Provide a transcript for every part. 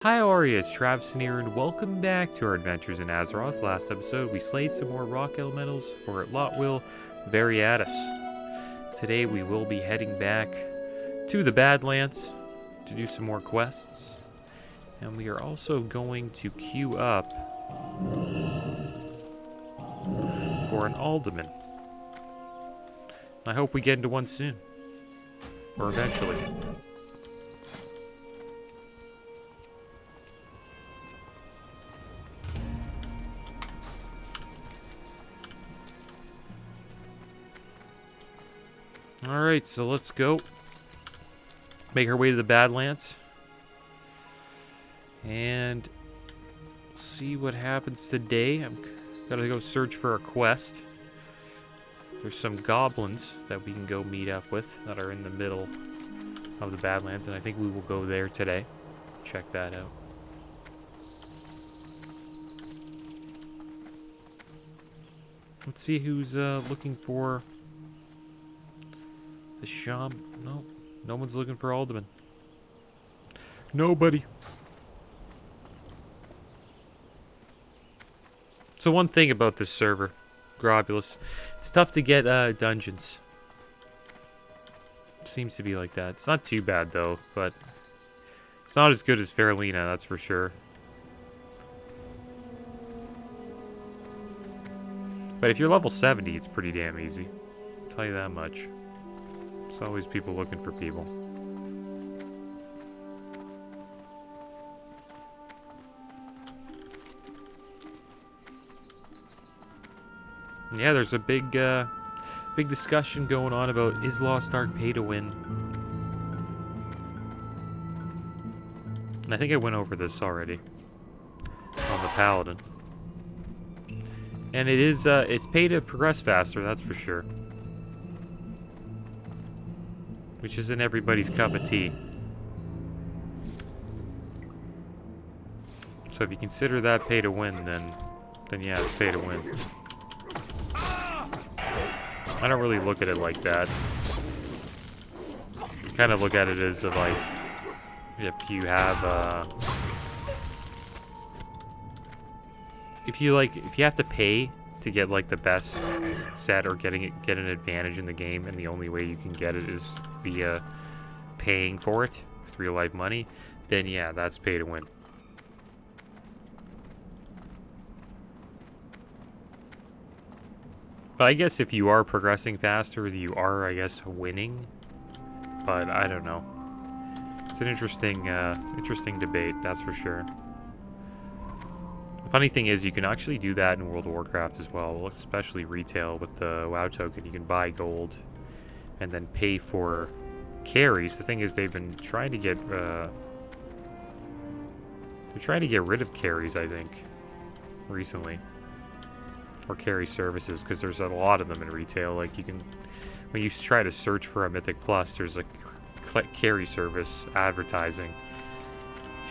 Hi, how are you? It's Travis here, and welcome back to our adventures in Azeroth. Last episode, we slayed some more rock elementals for Lotwil Variatus. Today, we will be heading back to the Badlands to do some more quests. And we are also going to queue up for an alderman. I hope we get into one soon. Or eventually. Alright, so let's go. Make our way to the Badlands. And see what happens today. I'm gotta go search for a quest. There's some goblins that we can go meet up with that are in the middle of the Badlands, and I think we will go there today. Check that out. Let's see who's looking for the Shaman. No one's looking for alderman. Nobody. So one thing about this server, Globulus, it's tough to get dungeons. Seems to be like that. It's not too bad though, but it's not as good as Faralina, that's for sure. But if you're level 70, it's pretty damn easy. I'll tell you that much. There's always people looking for people. Yeah, there's a big discussion going on about is Lost Ark pay to win. And I think I went over this already on the Paladin. And it is it's pay to progress faster, that's for sure. Which isn't everybody's cup of tea. So if you consider that pay to win, then yeah, it's pay to win. I don't really look at it like that. I kind of look at it as like, if you have if you have to pay to get like the best set or get an advantage in the game, and the only way you can get it is via paying for it with real life money, then yeah, that's pay to win. But I guess if you are progressing faster, you are, I guess, winning. But I don't know. It's an interesting debate, that's for sure. The funny thing is, you can actually do that in World of Warcraft as well, especially retail with the WoW token. You can buy gold and then pay for carries. The thing is, they've been trying to get rid of carries, I think, recently. Or carry services, because there's a lot of them in retail. Like, you can, when you try to search for a Mythic Plus, there's a carry service advertising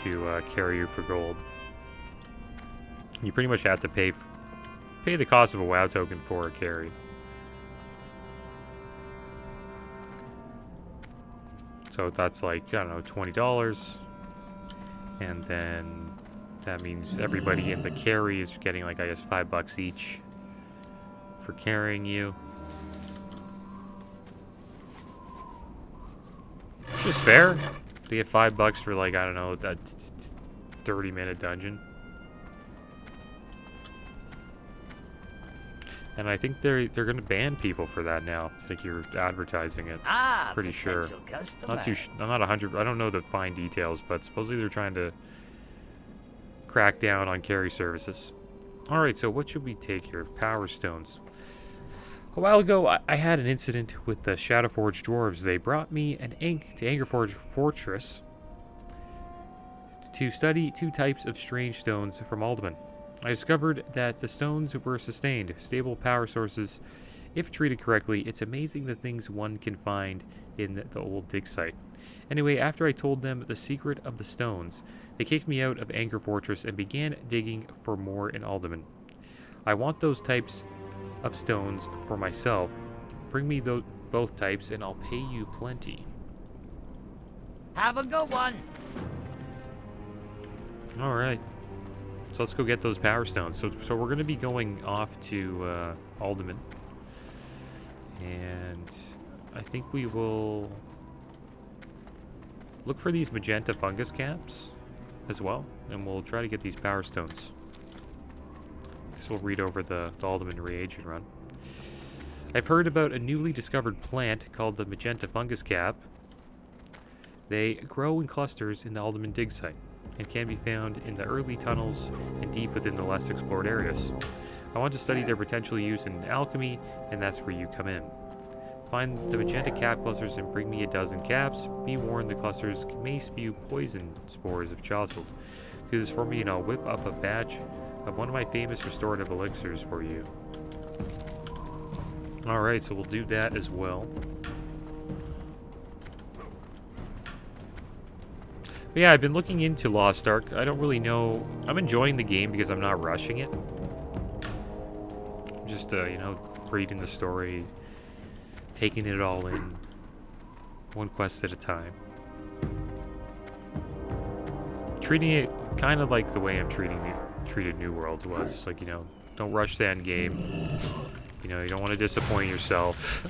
to carry you for gold. You pretty much have to pay the cost of a WoW token for a carry. So that's like, I don't know, $20, and then that means everybody in the carry is getting, like, I guess $5 each for carrying you. Which is fair. To get $5 for, like, I don't know, that 30-minute dungeon. And I think they're gonna ban people for that now. I think you're advertising it. Pretty sure. I'm not 100. I don't know the fine details, but supposedly they're trying to crack down on carry services. All right, so what should we take here? Power stones. A while ago, I had an incident with the Shadowforged dwarves. They brought me to Angerforge Fortress to study 2 types of strange stones from Alderman. I discovered that the stones were sustained, stable power sources. If treated correctly, it's amazing the things one can find in the old dig site. Anyway, after I told them the secret of the stones, they kicked me out of Anger Fortress and began digging for more in Alderman. I want those types of stones for myself. Bring me both types and I'll pay you plenty. Have a good one. Alright. So let's go get those power stones. So we're going to be going off to Alderman. And I think we will look for these magenta fungus caps as well. And we'll try to get these power stones. So we'll read over the Alderman reagent run. I've heard about a newly discovered plant called the magenta fungus cap. They grow in clusters in the Alderman dig site and can be found in the early tunnels and deep within the less explored areas. I want to study their potential use in alchemy, and that's where you come in. Find the magenta cap clusters and bring me a dozen caps. Be warned, the clusters may spew poison spores if jostled. Do this for me and I'll whip up a batch of one of my famous restorative elixirs for you. Alright, so we'll do that as well. But yeah, I've been looking into Lost Ark. I don't really know. I'm enjoying the game because I'm not rushing it. Just, you know, reading the story, taking it all in, one quest at a time. Treating it kind of like the way I'm treated New World was. Like, you know, don't rush the end game. You know, you don't want to disappoint yourself.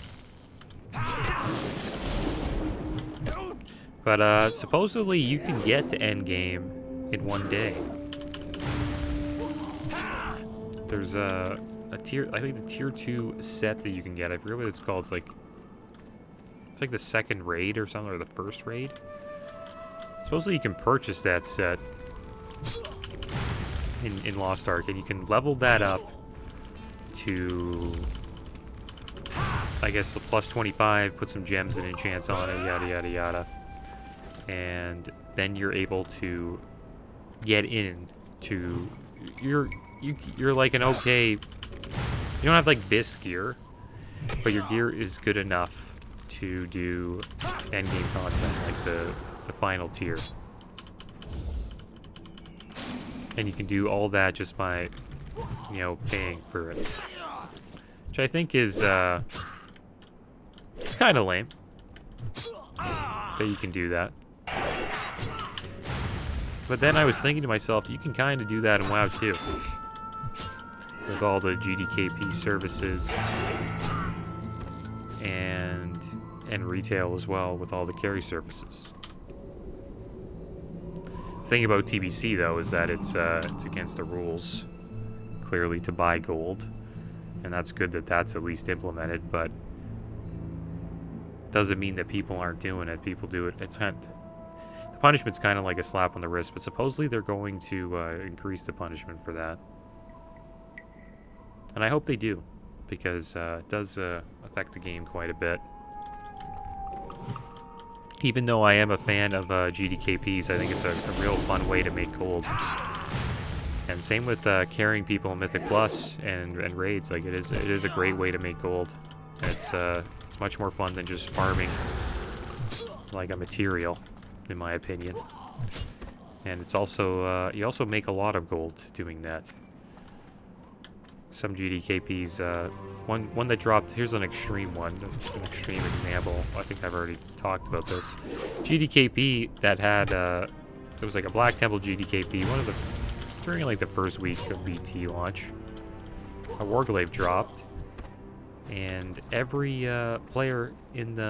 But supposedly you can get to end game in one day. There's a tier, I think the tier 2 set that you can get. I forget what it's called. It's like the second raid or something, or the first raid. Supposedly you can purchase that set in Lost Ark, and you can level that up to, I guess, the plus 25, put some gems and enchants on it, yada yada yada. And then you're able to get in to, you're like an okay, you don't have like BIS gear, but your gear is good enough to do endgame content, like the final tier. And you can do all that just by, you know, paying for it. Which I think is, it's kind of lame that you can do that. But then I was thinking to myself, you can kind of do that in WoW too. With all the GDKP services and retail as well, with all the carry services. The thing about TBC though is that it's against the rules, clearly, to buy gold, and that's good that that's at least implemented. But doesn't mean that people aren't doing it. People do it. It's not. The punishment's kind of like a slap on the wrist, but supposedly they're going to increase the punishment for that. And I hope they do, because it does affect the game quite a bit. Even though I am a fan of GDKPs, I think it's a real fun way to make gold. And same with carrying people in Mythic Plus and raids. Like, it is a great way to make gold. It's much more fun than just farming like a material, in my opinion. And it's also, you also make a lot of gold doing that. Some GDKPs, one that dropped, here's an extreme one, an extreme example. I think I've already talked about this. GDKP that had, it was like a Black Temple GDKP, during like the first week of BT launch. A Warglaive dropped, and every player in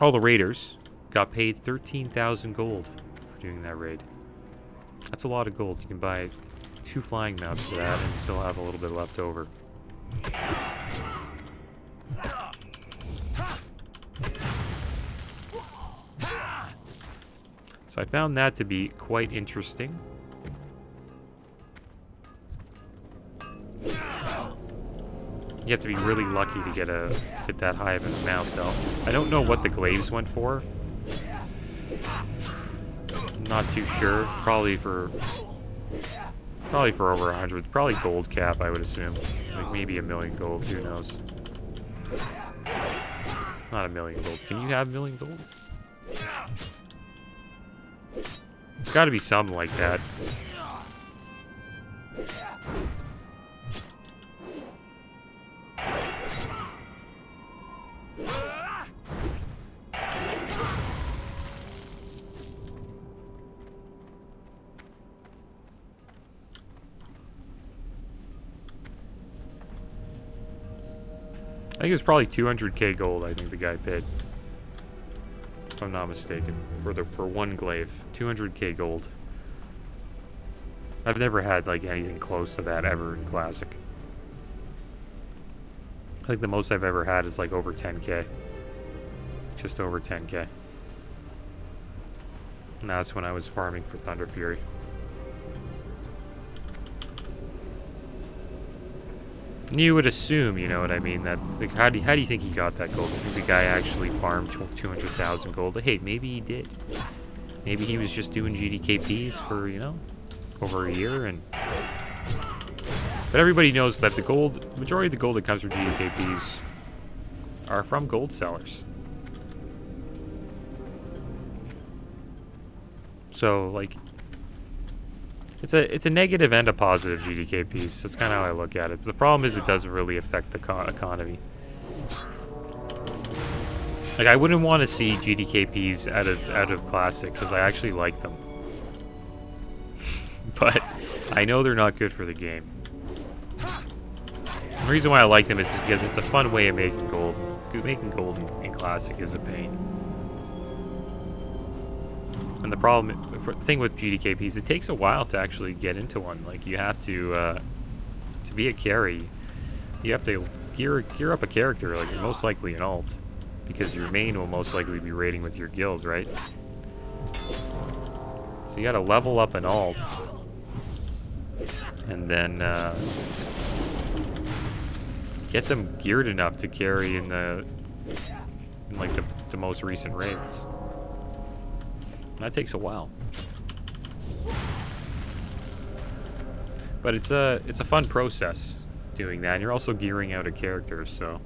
all the raiders got paid 13,000 gold for doing that raid. That's a lot of gold. You can buy 2 flying mounts for that and still have a little bit left over. So I found that to be quite interesting. You have to be really lucky to get that high of an amount, though. I don't know what the glaives went for. I'm not too sure. Probably for over 100. Probably gold cap, I would assume. Like maybe 1 million gold. Who knows? Not 1 million gold. Can you have 1 million gold? It's got to be something like that. I think it was probably 200k gold. I think the guy paid, if I'm not mistaken, for one glaive. 200k gold. I've never had like anything close to that ever in Classic. I think the most I've ever had is like over 10k. Just over 10k. And that's when I was farming for Thunder Fury. And you would assume, you know what I mean, that like, how do you think he got that gold? Do you think the guy actually farmed 200,000 gold? Hey, maybe he did. Maybe he was just doing GDKPs for, you know, over a year. And but everybody knows that the majority of the gold that comes from GDKPs are from gold sellers. So like, it's a negative and a positive GDKPs. That's kind of how I look at it. But the problem is it doesn't really affect the economy. Like, I wouldn't want to see GDKPs out of Classic because I actually like them. But I know they're not good for the game. The reason why I like them is because it's a fun way of making gold. Making gold in Classic is a pain. And the thing with GDKPs, it takes a while to actually get into one. Like, you have to be a carry, you have to gear up a character, like most likely an alt, because your main will most likely be raiding with your guild, right? So you gotta level up an alt, and then get them geared enough to carry in the most recent raids. That takes a while, but it's a fun process doing that. And you're also gearing out a character, so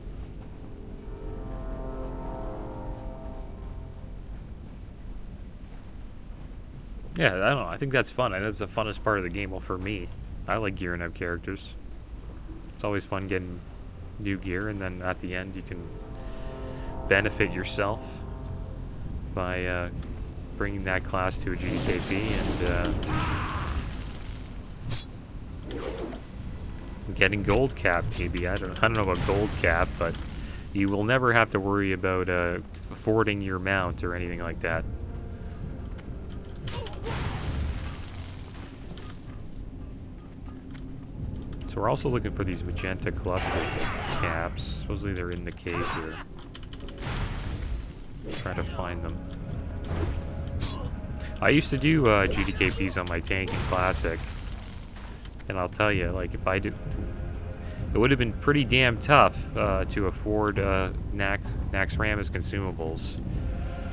yeah, I don't know. I think that's fun. That's the funnest part of the game. Well, for me, I like gearing out characters. It's always fun getting new gear, and then at the end you can benefit yourself by bringing that class to a GDKP and getting gold cap. Maybe I don't know about gold cap, but you will never have to worry about affording your mount or anything like that. So we're also looking for these magenta cluster caps. Supposedly they're in the cave here. Try to find them. I used to do GDKPs on my tank in Classic, and I'll tell you, like, if I did, it would have been pretty damn tough to afford Naxxramas consumables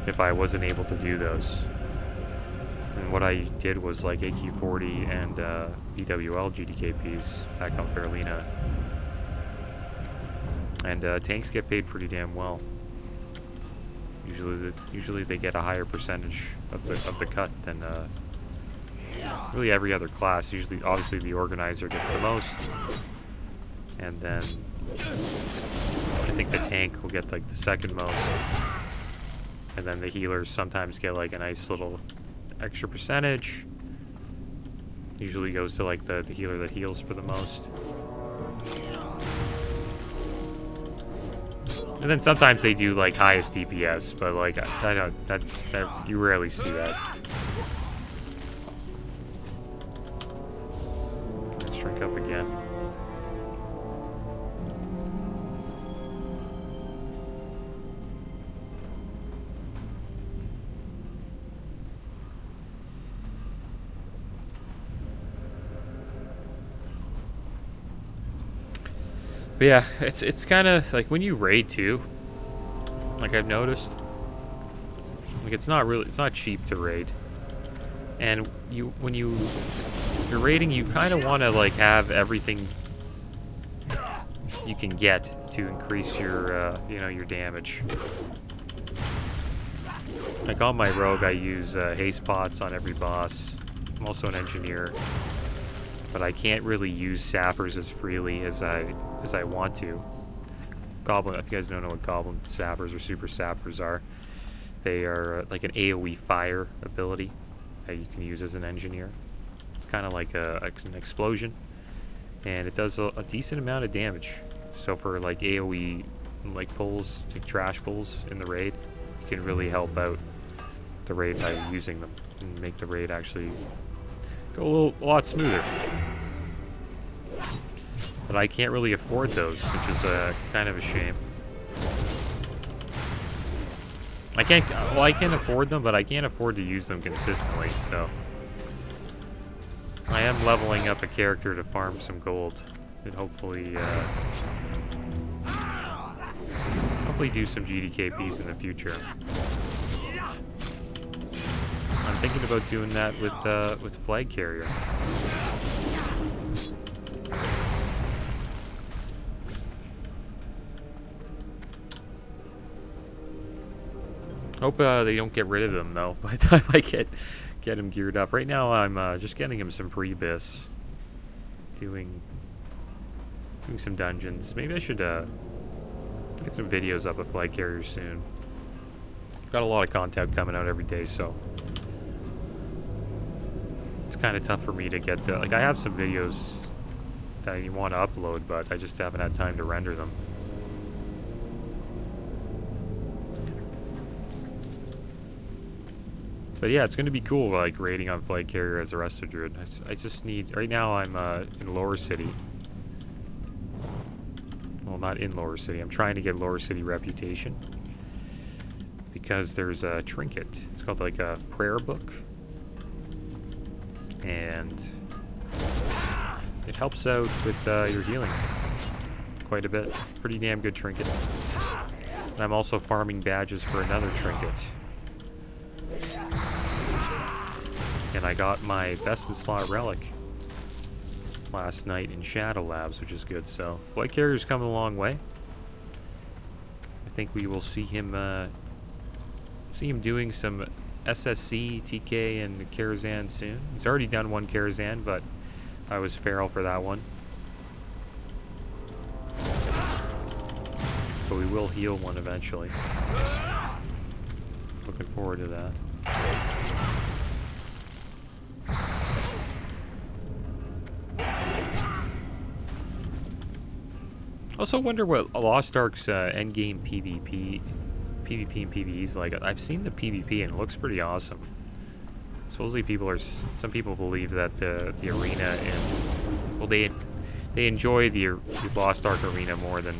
if I wasn't able to do those. And what I did was like AQ40 and EWL GDKPs back on Fairlina, and tanks get paid pretty damn well. Usually they get a higher percentage of the cut than really every other class. Usually, obviously, the organizer gets the most, and then I think the tank will get like the second most, and then the healers sometimes get like a nice little extra percentage. Usually goes to like the healer that heals for the most. And then sometimes they do like highest DPS, but like I don't that you rarely see that. Let's drink up again. But yeah, it's kind of like when you raid too, like I've noticed, like it's not cheap to raid, and when you're raiding, you kind of want to like have everything you can get to increase your your damage. Like on my rogue, I use haste pots on every boss. I'm also an engineer, but I can't really use sappers as freely as I want to. Goblin, if you guys don't know what goblin sappers or super sappers are, they are like an AoE fire ability that you can use as an engineer. It's kind of like an explosion, and it does a decent amount of damage. So for like AoE like pulls, like trash pulls in the raid, you can really help out the raid by using them and make the raid actually go a lot smoother. But I can't really afford those, which is kind of a shame. I can afford them, but I can't afford to use them consistently, so I am leveling up a character to farm some gold and hopefully do some GDKPs in the future. I'm thinking about doing that with Flag Carrier. Hope they don't get rid of them though by the time I get him geared up. Right now I'm just getting him some pre-bis, doing some dungeons. Maybe I should get some videos up of Flag Carrier soon. Got a lot of content coming out every day, so it's kind of tough for me to get like I have some videos that I want to upload, but I just haven't had time to render them. But yeah, it's going to be cool, like, raiding on Flag Carrier as a Resto Druid. I just need... Right now, I'm in Lower City. Well, not in Lower City. I'm trying to get Lower City reputation. Because there's a trinket. It's called, like, a prayer book. And it helps out with your healing quite a bit. Pretty damn good trinket. And I'm also farming badges for another trinket. And I got my best in slot relic last night in Shadow Labs, which is good. So Flight Carrier's coming a long way. I think we will see him doing some SSC, TK, and Karazhan soon. He's already done one Karazhan, but I was feral for that one. But we will heal one eventually. Looking forward to that. Also wonder what Lost Ark's endgame PvP and PvE is like. I've seen the PvP and it looks pretty awesome. Supposedly some people believe that the arena and well they enjoy the Lost Ark arena more than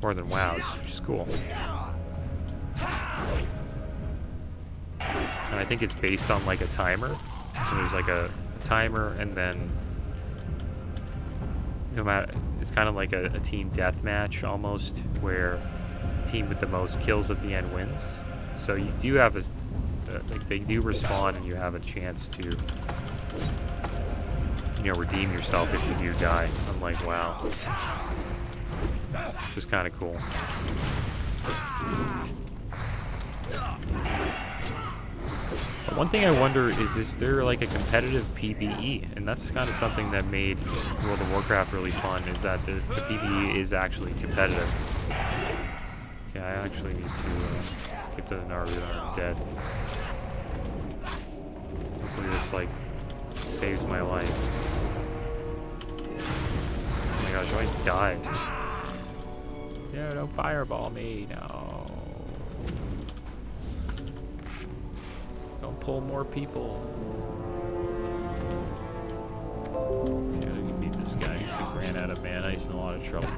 WoW's, which is cool. And I think it's based on like a timer. So there's like a timer, and then no matter, it's kind of like a team deathmatch almost, where the team with the most kills at the end wins. So you do have like they do respawn, and you have a chance to redeem yourself if you do die. I'm like, wow, which is kind of cool. But one thing I wonder is there like a competitive PvE? And that's kind of something that made World of Warcraft really fun, is that the PvE is actually competitive. Yeah, I actually need to get to the Naru when I'm dead. Hopefully this like saves my life. Oh my gosh, I died. Yeah, don't fireball me, no. Don't pull more people. Okay, I can beat this guy. He's a grand out of mana. He's in a lot of trouble.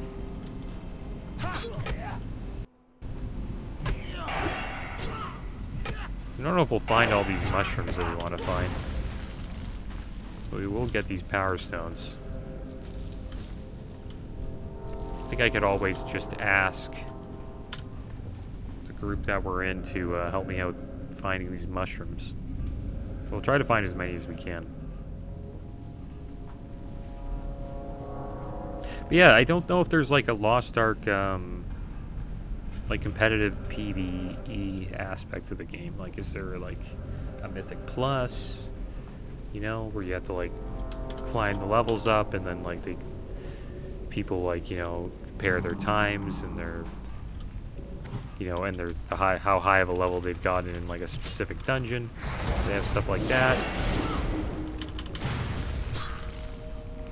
I don't know if we'll find all these mushrooms that we want to find. But we will get these power stones. I think I could always just ask the group that we're in to help me out finding these mushrooms. We'll try to find as many as we can. But yeah, I don't know if there's like a Lost Ark like competitive PvE aspect to the game. Like, is there like a Mythic Plus, where you have to like climb the levels up, and then like people like compare their times and their and how high of a level they've gotten in like a specific dungeon. They have stuff like that.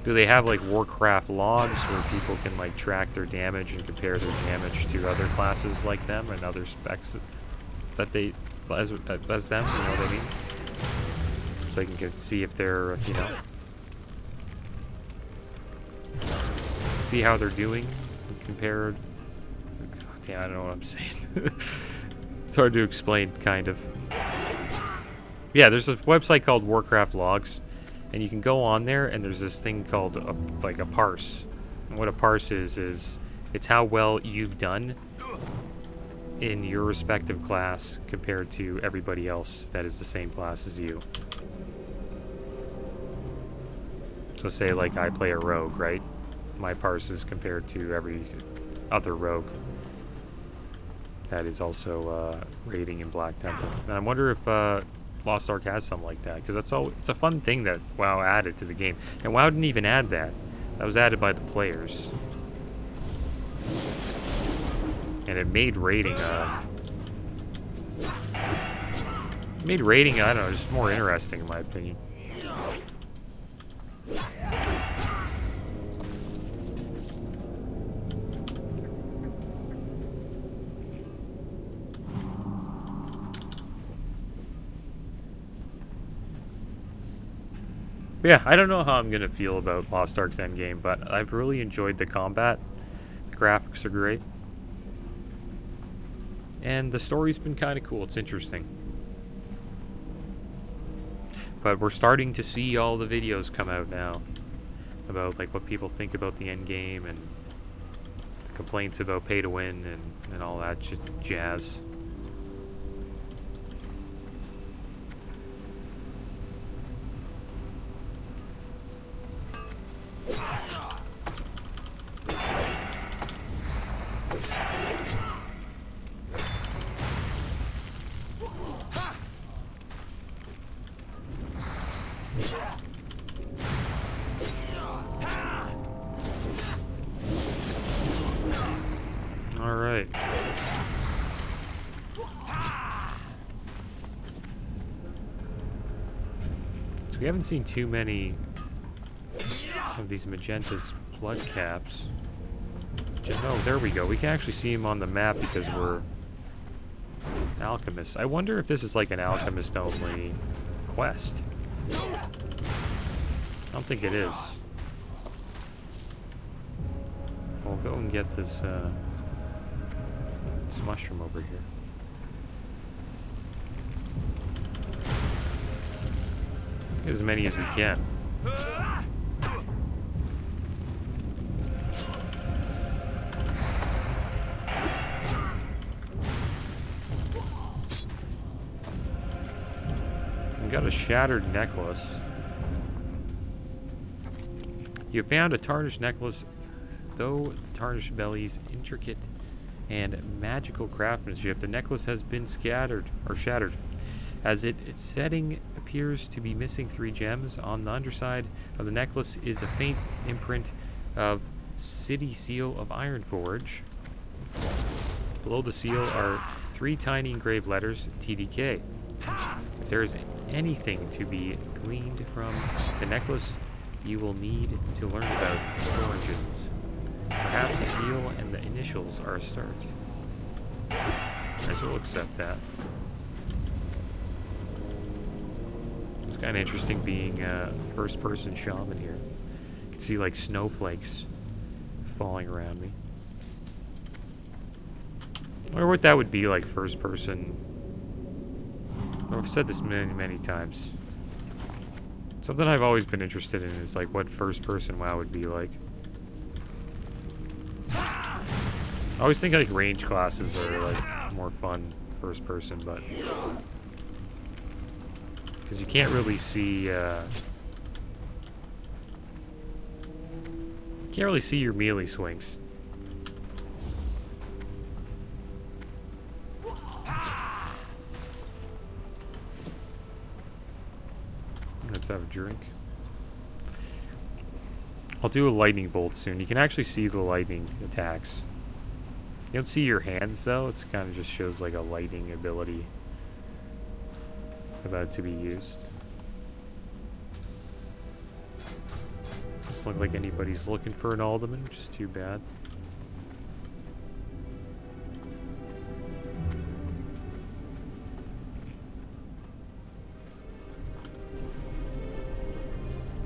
Do they have like Warcraft logs where people can like track their damage and compare their damage to other classes like them and other specs that they as them? You know what I mean? So they can get, see if they're see how they're doing compared. Yeah, I don't know what I'm saying. It's hard to explain, kind of. Yeah, there's a website called Warcraft Logs, and you can go on there, and there's this thing called a parse. And what a parse is it's how well you've done in your respective class compared to everybody else that is the same class as you. So say like I play a rogue, right? My parse is compared to every other rogue that is also raiding in Black Temple. And I wonder if Lost Ark has something like that, because it's a fun thing that WoW added to the game. And WoW didn't even add that. That was added by the players. And it made raiding I don't know, just more interesting in my opinion. Yeah, I don't know how I'm going to feel about Lost Ark's endgame, but I've really enjoyed the combat. The graphics are great. And the story's been kind of cool. It's interesting. But we're starting to see all the videos come out now about like what people think about the endgame and the complaints about pay to win and all that jazz. Alright. So we haven't seen too many of these Magenta's blood caps. Oh, there we go. We can actually see him on the map because we're alchemists. I wonder if this is like an alchemist-only quest. I don't think it is. We'll go and get this mushroom over here. Get as many as we can. We got a shattered necklace. You found a tarnished necklace, though the tarnished belly's intricate and magical craftsmanship. The necklace has been shattered, as its setting appears to be missing 3 gems. On the underside of the necklace is a faint imprint of City Seal of Ironforge. Below the seal are 3 tiny engraved letters, TDK. If there is anything to be gleaned from the necklace, you will need to learn about its origins. Perhaps the seal and the initials are a start. I will accept that. It's kind of interesting being a first-person shaman here. You can see like snowflakes falling around me. I wonder what that would be like first-person. I've said this many times. Something I've always been interested in is like what first-person WoW would be like. I always think like range classes are like more fun first person, but because you can't really see your melee swings. Let's have a drink. I'll do a lightning bolt soon. You can actually see the lightning attacks. You don't see your hands though, it kind of just shows like a lightning ability about to be used. Let's Doesn't look like anybody's looking for an alderman, which is too bad.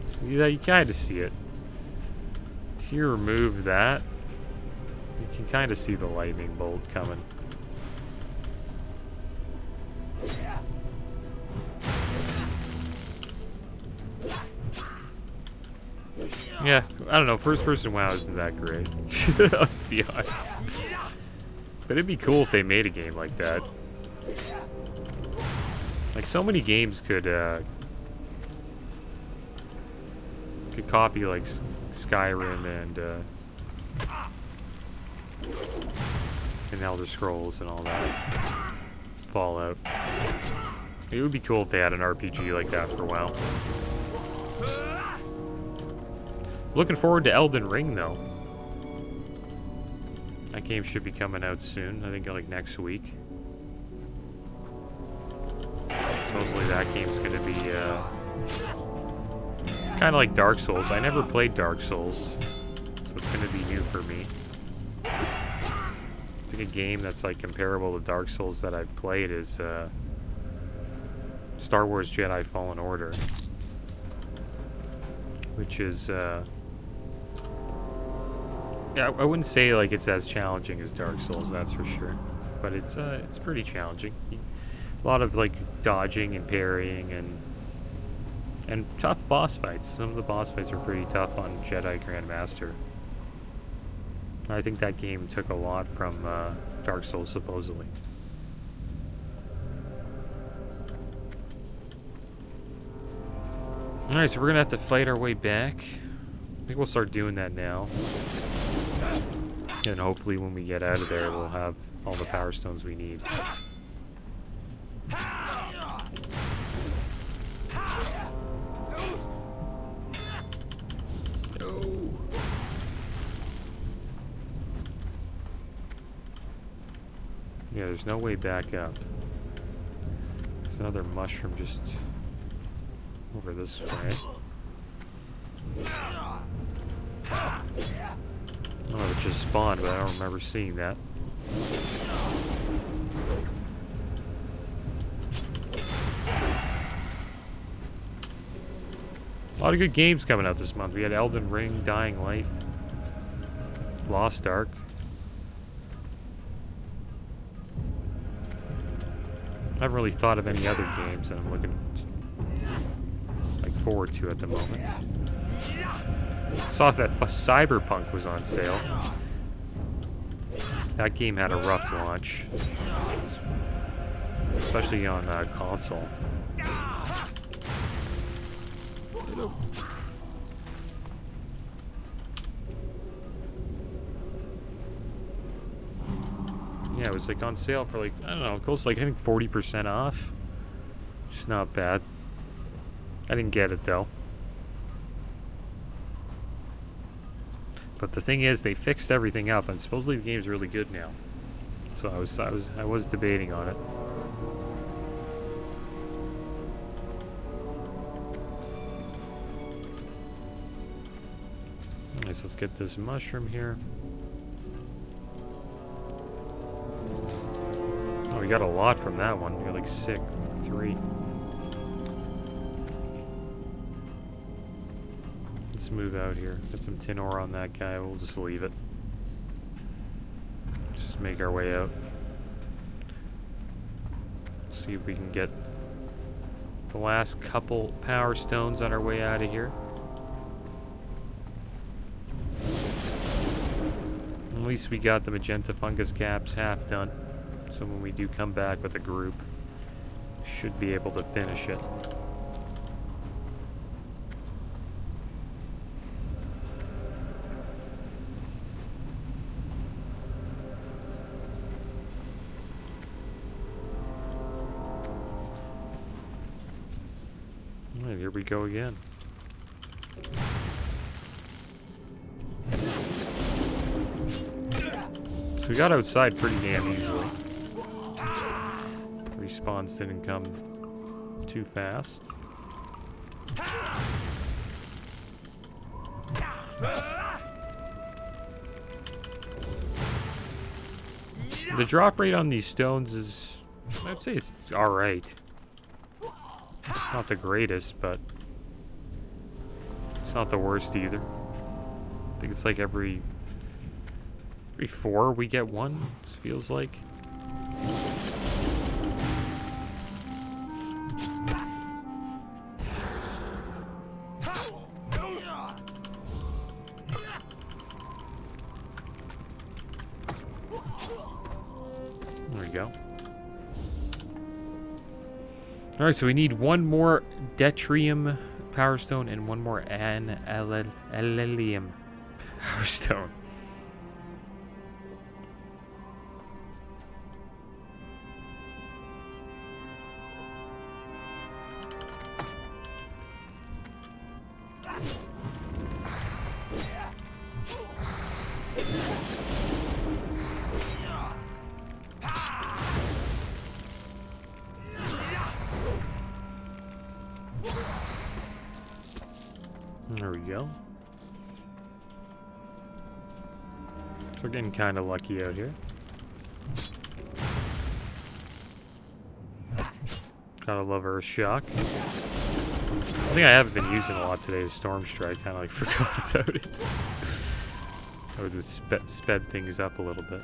So you kind of see it. If you remove that, you can kind of see the lightning bolt coming. Yeah, I don't know, first person WoW isn't that great, to be honest. But it'd be cool if they made a game like that. Like, so many games could copy, like, Skyrim and Elder Scrolls and all that. Fallout. It would be cool if they had an RPG like that for WoW. Looking forward to Elden Ring, though. That game should be coming out soon. I think like next week. Supposedly that game's gonna be, it's kind of like Dark Souls. I never played Dark Souls, so it's gonna be new for me. I think a game that's like comparable to Dark Souls that I've played is Star Wars Jedi Fallen Order, which is yeah, I wouldn't say like it's as challenging as Dark Souls, that's for sure, but it's pretty challenging. A lot of like dodging and parrying and tough boss fights. Some of the boss fights are pretty tough on Jedi Grandmaster. I think that game took a lot from Dark Souls, supposedly. Alright, so we're gonna have to fight our way back. I think we'll start doing that now. And hopefully when we get out of there, we'll have all the power stones we need. No. Yeah, there's no way back up. There's another mushroom just over this way. I don't know if it just spawned, but I don't remember seeing that. A lot of good games coming out this month. We had Elden Ring, Dying Light, Lost Ark. I haven't really thought of any other games that I'm looking forward to at the moment. Saw that Cyberpunk was on sale. That game had a rough launch, especially on console. Yeah, it was like on sale for like, I don't know, close to like I think 40% off. It's not bad. I didn't get it though. But the thing is, they fixed everything up, and supposedly the game's really good now. So I was debating on it. Nice, let's get this mushroom here. Oh, we got a lot from that one. We got like 3. Let's move out here. Get some tin ore on that guy. We'll just leave it. Just make our way out. See if we can get the last couple power stones on our way out of here. At least we got the magenta fungus caps half done. So when we do come back with a group, we should be able to finish it. Alright, here we go again. So we got outside pretty damn easily. Respawns didn't come too fast. The drop rate on these stones is, I'd say it's alright. Not the greatest, but it's not the worst either. I think it's like every 4 we get one, it feels like. There we go. Alright, so we need one more Detrium Power Stone and one more Alelium Power Stone. There we go. So we're getting kind of lucky out here. Gotta love Earth Shock. I think I haven't been using a lot today is Storm Strike. Kind of like forgot about it. I would have sped things up a little bit.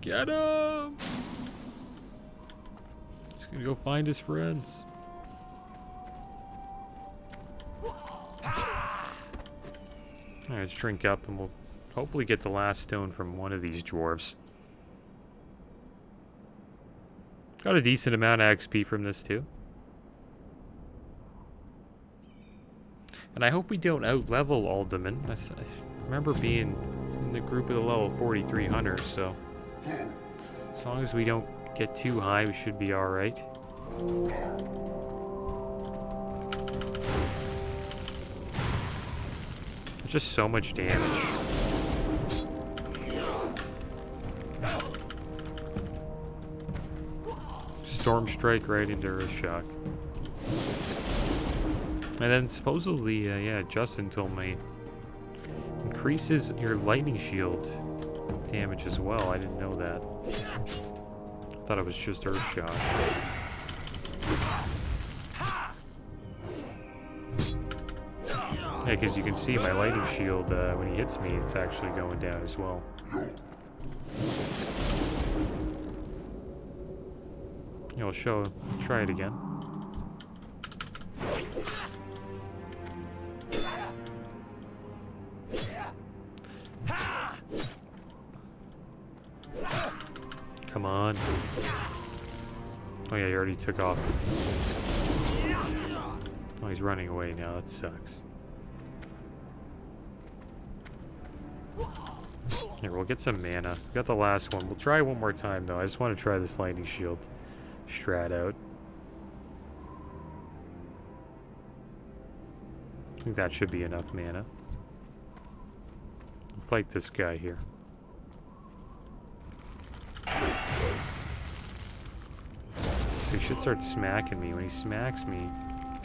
Get him! He's gonna go find his friends. Alright, let's drink up and we'll hopefully get the last stone from one of these dwarves. Got a decent amount of XP from this too. And I hope we don't out-level Alderman. I remember being in the group of the level 43 hunters, so as long as we don't get too high, we should be alright. It's just so much damage. Storm Strike right into Earth Shock. And then supposedly, yeah, Justin told me, increases your lightning shield damage as well. I didn't know that. I thought it was just Earth Shock. Yeah, because you can see my lightning shield, when he hits me, it's actually going down as well. Yeah, I'll try it again. Come on. Oh yeah, he already took off. Oh, he's running away now. That sucks. Here, we'll get some mana. We got the last one. We'll try one more time, though. I just want to try this lightning shield strat out. I think that should be enough mana. We'll fight this guy here. So he should start smacking me. When he smacks me,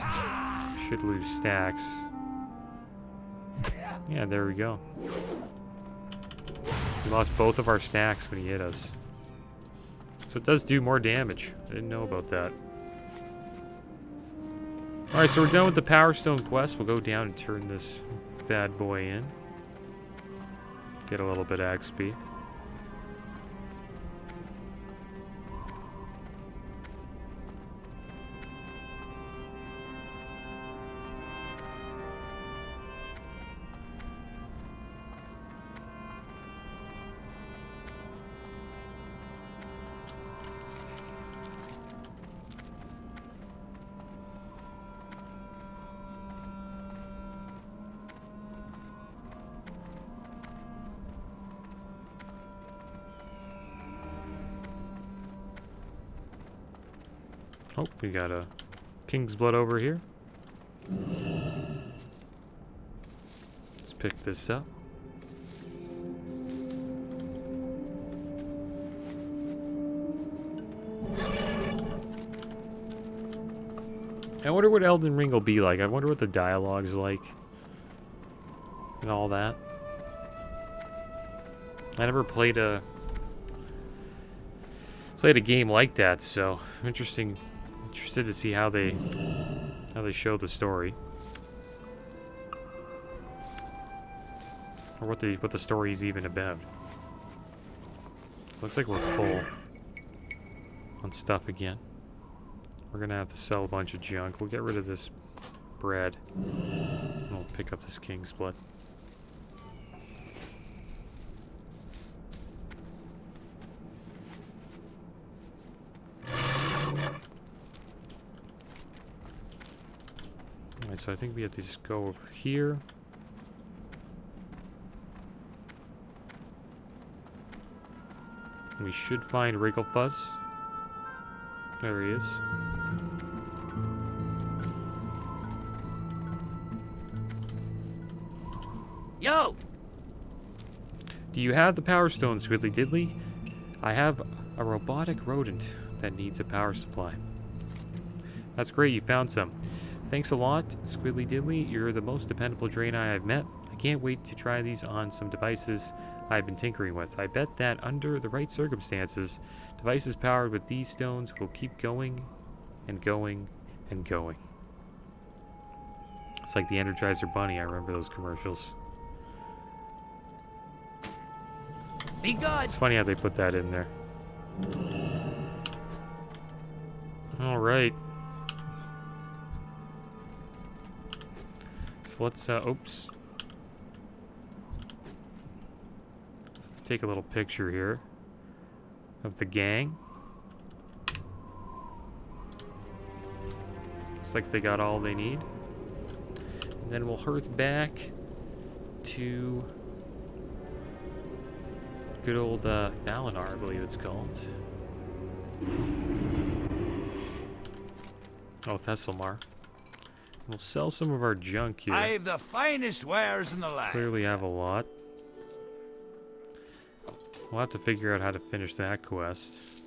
I should lose stacks. Yeah, there we go. We lost both of our stacks when he hit us. So it does do more damage. I didn't know about that. Alright, so we're done with the Power Stone quest. We'll go down and turn this bad boy in. Get a little bit of XP. Oh, we got a King's Blood over here. Let's pick this up. I wonder what Elden Ring will be like. I wonder what the dialogue's like. And all that. I never played a game like that, so I'm interested to see how they show the story. Or what the story's even about. Looks like we're full on stuff again. We're gonna have to sell a bunch of junk. We'll get rid of this bread. And we'll pick up this king's blood. Alright, so I think we have to just go over here. We should find Wrigglefuss. There he is. Yo! Do you have the power stone, Squiddly Diddly? I have a robotic rodent that needs a power supply. That's great, you found some. Thanks a lot, Squiddly Diddly. You're the most dependable Draenei I've met. I can't wait to try these on some devices I've been tinkering with. I bet that under the right circumstances, devices powered with these stones will keep going and going and going. It's like the Energizer Bunny. I remember those commercials. Be good. It's funny how they put that in there. All right. So let's, oops. Let's take a little picture here of the gang. Looks like they got all they need. And then we'll hearth back to good old Thalinar, I believe it's called. Oh, Thesselmar. We'll sell some of our junk here. I've the finest wares in the land. Clearly have a lot. We'll have to figure out how to finish that quest.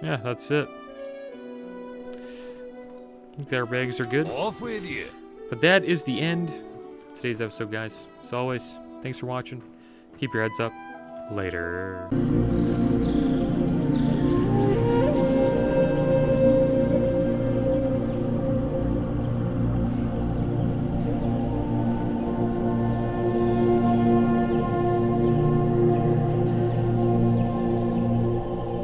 Yeah, that's it. I think our bags are good. Off with you. But that is the end of today's episode, guys. As always, thanks for watching. Keep your heads up. Later.